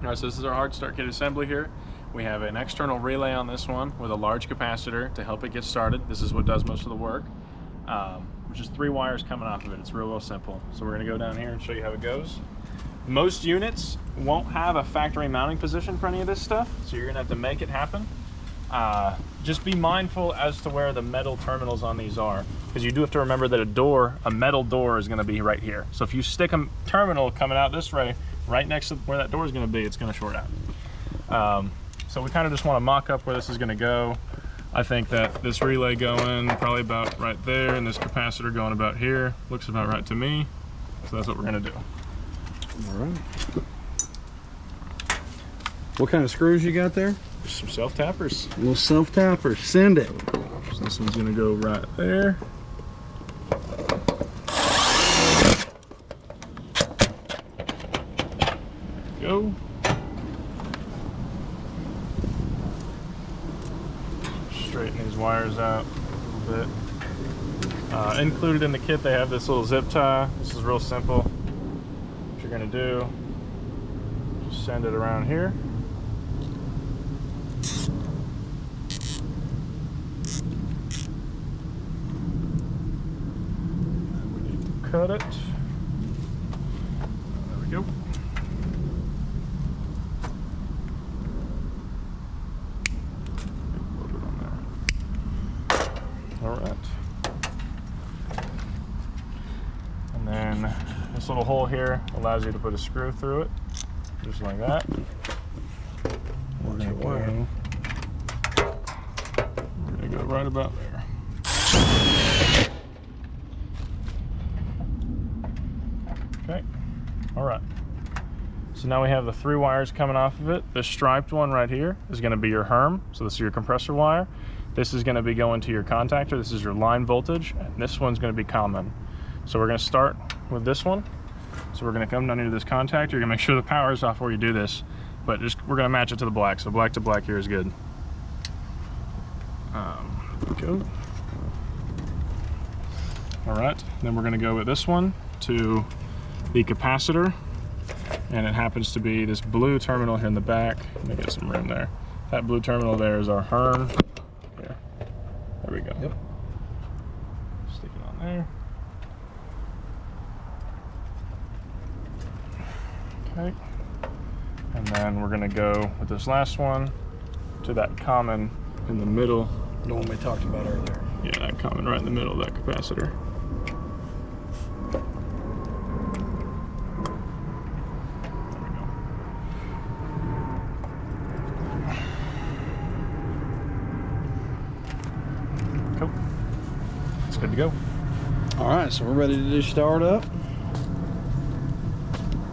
All right, so this is our hard start kit assembly here. We have an external relay on this one with a large capacitor to help it get started. This is what does most of the work, which is 3 wires coming off of it. It's real simple. So we're gonna go down here and show you how it goes. Most units won't have a factory mounting position for any of this stuff, so you're gonna have to make it happen. Just be mindful as to where the metal terminals on these are, because you do have to remember that a metal door is gonna be right here. So if you stick a terminal coming out this way, right next to where that door is going to be, it's going to short out. So we kind of just want to mock up where this is going to go. I think that this relay going probably about right there, and this capacitor going about here looks about right to me. So that's what we're going to do. All right. What kind of screws you got there? Just some self-tappers. Little self-tappers. Send it. So this one's going to go right there. Go. Straighten these wires out a little bit. Included in the kit, they have this little zip tie. This is real simple. What you're gonna do, just send it around here. And we need to cut it. There we go. All right. And then this little hole here allows you to put a screw through it, just like that. We're gonna go right about there. Okay. All right. So now we have the 3 wires coming off of it. This striped one right here is going to be your HERM. So this is your compressor wire. This is going to be going to your contactor. This is your line voltage, and this one's going to be common. So we're going to start with this one. So we're going to come down into this contactor. You're going to make sure the power is off before you do this, but we're going to match it to the black. So black to black here is good. Go. All right, then we're going to go with this one to the capacitor, and it happens to be this blue terminal here in the back. Let me get some room there. That blue terminal there is our HERM. There we go. Yep. Stick it on there. Okay. And then we're gonna go with this last one to that common in the middle. The one we talked about earlier. Yeah, that common right in the middle of that capacitor. Cool. It's good to go. All right, so we're ready to do start up.